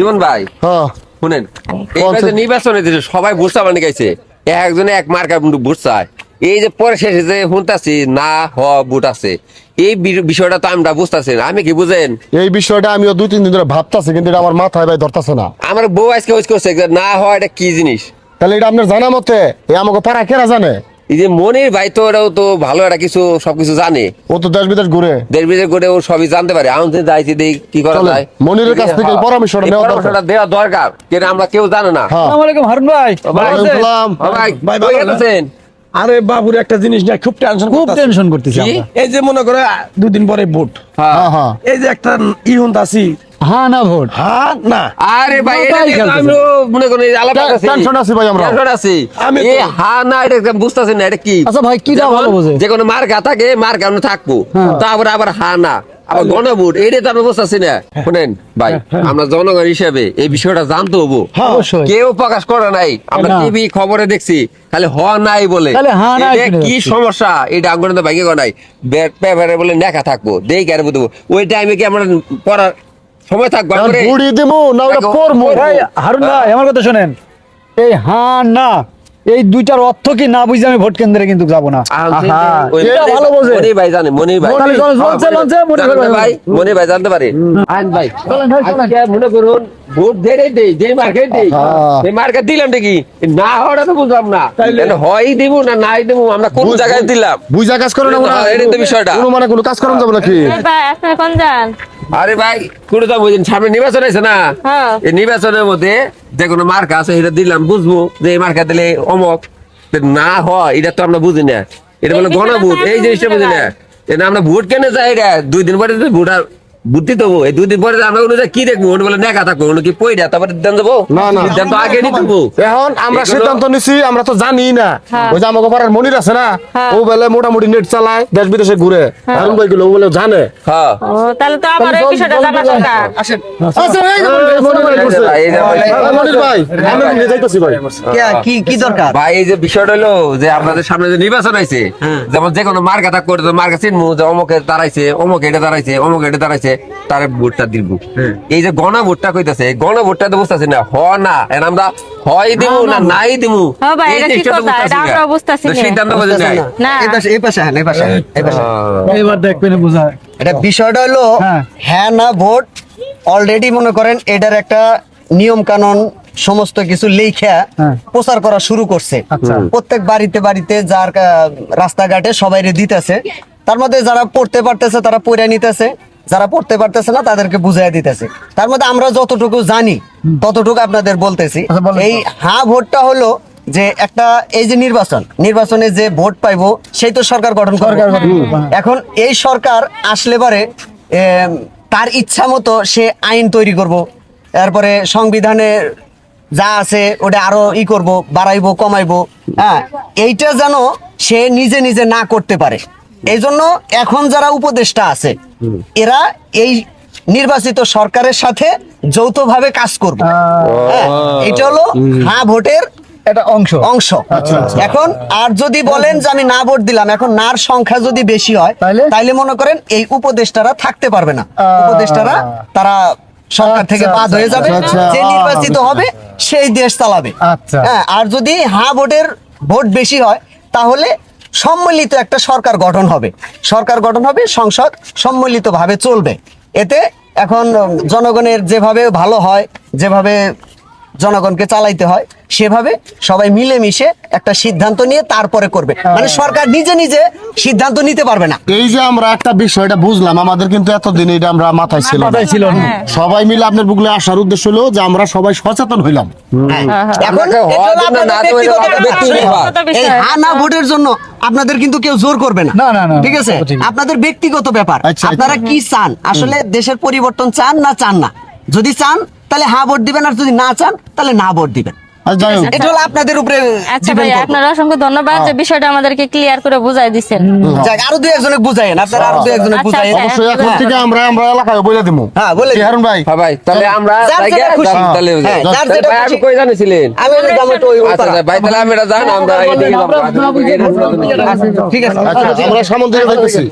জীবন ভাই শুনেন, নির্বাচনে সবাই ভোট চাওয়া গাইছে, একজনে এক মার্কার ভোট চায়। এই যে পরে শেষে যে শুনতাছি না ভোট আছে, এই বিষয়টা তো আমরা বুঝতেছি না। আমি কি বুঝেন এই বিষয়টা আমিও 2-3 দিন ধরে ভাবতাছি, কিন্তু এটা আমার মাথায় ভাই ধরতাছে না। আমার বউ আজকে ওই করছে না হয় এটা কি জিনিস। তাহলে এটা আপনার জানা মতে আমাকে পাড়া কেরা জানে? এই যে মনির ভাই তো ওরাও তো ভালো একটা কিছু সবকিছু জানে, ও তো দেশ বিদেশ ঘুরে ও সবই জানতে পারে। আমাদের যাইছি দেখি কি করা যায়। মনিরের কাছ থেকে পরামর্শটা দেওয়া দরকার, কিন্তু আমরা কেউ জানে না। আসসালামু আলাইকুম হারুন ভাই। ভাই ভাই আছেন? আরে বাবুর একটা জিনিস না, খুব টেনশন করতেছি আমরা। এই যে মনে করে 2 দিন পরে ভোট, এই যে একটা হুনতাছি না ভোট না। আরে ভাই আমি মনে করি টেনশন আছে ভাই, আমরা টেনশন আছি। আমি না এটা বুঝতাছি না এটা কি। আচ্ছা ভাই কিটা ভালো বোঝে, যে কোনো মার্কা থাকে মার্কা আমরা থাকবো, তারপরে আবার না আবার গণভোট, এইটা তো আমরা বুঝতেছি না। শুনেন ভাই, আমরা জনগণ হিসেবে এই বিষয়টা জানতে হবো। কেউ প্রকাশ করে নাই, আমরা টিভি খবরে দেখছি খালি নাই বলে। কি সমস্যা এটা আঙ্গুর ভাঙে নাই, পেপারে বলে লেখা থাকবো দেখি আর বুঝবো। ওই টাইমে কি আমরা পড়ার সময় থাকবো? হারুন ভাই আমার কথা শোনেন, এই না এই দুইটার অর্থ কি না বুঝে আমি ভোট কেন্দ্রে কিন্তু যাবো না। ভালো বোঝে মনি ভাই জানে, মনি ভাই মনি ভাই জানতে পারে। আইন ভাই মনে করুন ভোট দেই দেই যে মার্কেট দেই, এই মার্কেট দিলাম দেখি না হওয়াটা তো বুঝলাম না, হয় দিব না নাই দিব, আমরা কোন জায়গায় দিলাম বুঝা কাজ করো না। এটা তো বিষয়টা কোনো মানে কোনো কাজ করুন যাবে নাকি? আপনারা কোন যান? আরে ভাই কোনো তো বুঝেন, সামনে নির্বাচন আছে না, এই নির্বাচনের মধ্যে যে কোনো মার্কা আছে এটা দিলাম, বুঝবো যে এই মার্কা দিলে অমক না হয়, এটা তো আমরা বুঝি না। এটা বলে গণভোট, এই জিনিসটা বুঝি না। এটা আমরা ভোট কেন যাই, এটা 2 দিন পরে ভোট বুদ্ধি দেবো। এই 2 দিন পরে আমরা কি দেখবো, বলে দেখা থাকবো কি পয়টা তারপরে সিদ্ধান্ত দেবো। সিদ্ধান্ত আগে নিতে দেবো। এখন আমরা সিদ্ধান্ত নিছি, আমরা তো জানি না। ওই যে আমাকে পাড়ার মনির আছে না, ও বলে মোটামুটি নেট চালায়, দেশ বিদেশে ঘুরে, হারুন ভাই গুলো ও বলে জানে। তাহলে তো আমার এই বিষয়টা জানা দরকার। আসেন মনির ভাই, আমি নিয়ে যাইতাছি ভাই। কি দরকার ভাই? এই যে বিষয়টা হলো যে আপনাদের সামনে যে নির্বাচন আছে, যেমন যে কোনো মার্কা থাক করে মার্কা চিনবো যে অমুকে দাঁড়াইছে, অমুকে এটা দাঁড়াইছে, অমুকে এটা দাঁড়াইছে, তার ভোটটা দিব। এই যে গণভোটটা কইতাছে, গণভোটটা তো বুঝতেছি না না আমরা হয় দিব না নাই দিব, সিদ্ধান্ত বোঝে নাই। এবার দেখবেন বুঝা। এটা বিষয়টা হলো হ্যাঁ না ভোট অলরেডি মনে করেন এটার একটা নিয়ম কানুন সমস্ত কিছু লেখা প্রচার করা শুরু করছে। প্রত্যেক বাড়িতে বাড়িতে যার রাস্তাঘাটে সবাই দিতেছে, তার মধ্যে যারা পড়তে পারতেছে তারা পড়ে নিতেছে, যারা পড়তে পারতেছে না তাদেরকে বুঝাই দিতেছে। তার মধ্যে আমরা যতটুকু জানি ততটুকু আপনাদের বলতেছি। এই ভোটটা হলো যে একটা এই যে নির্বাচনে যে ভোট পাইবো সেই তো সরকার গঠন করবে। এখন এই সরকার আসলে পরে তার ইচ্ছা মতো সে আইন তৈরি করব, তারপরে সংবিধানে যা আছে ওটা আরো করব, বাড়াইবো কমাইবো। এইটা যেন সে নিজে নিজে না করতে পারে, এই জন্য এখন যারা উপদেষ্টা আছে এরা এই নির্বাচিত সরকারের সাথে যৌথভাবে কাজ করবে। এটা হলো ভোটের এটা অংশ। এখন আর যদি বলেন যে আমি না ভোট দিলাম, এখন নার সংখ্যা যদি বেশি হয় তাইলে মনে করেন এই উপদেষ্টারা থাকতে পারবে না। উপদেষ্টারা তারা সরকার থেকে বাদ হয়ে যাবে, যে নির্বাচিত হবে সেই দেশ চালাবে। আর যদি ভোট বেশি হয় তাহলে সম্মিলিত একটা সরকার গঠন হবে, সংসদ সম্মিলিত ভাবে চলবে। এতে এখন জনগণের যেভাবে ভালো হয়, যেভাবে জনগণকে চালাইতে হয় সেভাবে সবাই মিলেমিশে একটা সিদ্ধান্ত নিয়ে তারপরে করবে। মানে সরকার নিজে নিজে সিদ্ধান্ত নিতে পারবে না। এই যে আমরা একটা বিষয়টা বুঝলাম, আমাদের কিন্তু এতদিন এটা আমরা মাথায় ছিল না। সবাই মিলে আপনার বুকলে আসার উদ্দেশ্য হলো যে আমরা সবাই সচেতন হইলাম। এখন এই না ভোটের জন্য আপনাদের কিন্তু কেউ জোর করবে না, ঠিক আছে? আপনাদের ব্যক্তিগত ব্যাপার, আপনারা কি চান, আসলে দেশের পরিবর্তন চান না। যদি চান তাহলে ভোট দিবেন, আর যদি না চান তাহলে না ভোট দিবেন। এটা হলো আপনাদের উপরে। আচ্ছা ভাই, আপনারা অসংখ্য ধন্যবাদ যে বিষয়টা আমাদেরকে ক্লিয়ার করে বুঝাই দিচ্ছেন। আরো 2-1 বুঝাইন, আপনারা আরো 2-1 বুঝাইন। অবশ্যই এখন থেকে আমরা এলাকায় বলে দিব। বলে হারুন ভাই। ভাই তাহলে আমরা আপনি কই জানিছিলেন? আমি ভাই তাহলে আমি এটা জান, আমরা ঠিক আছে, আমরা সামনে যাইতেছি।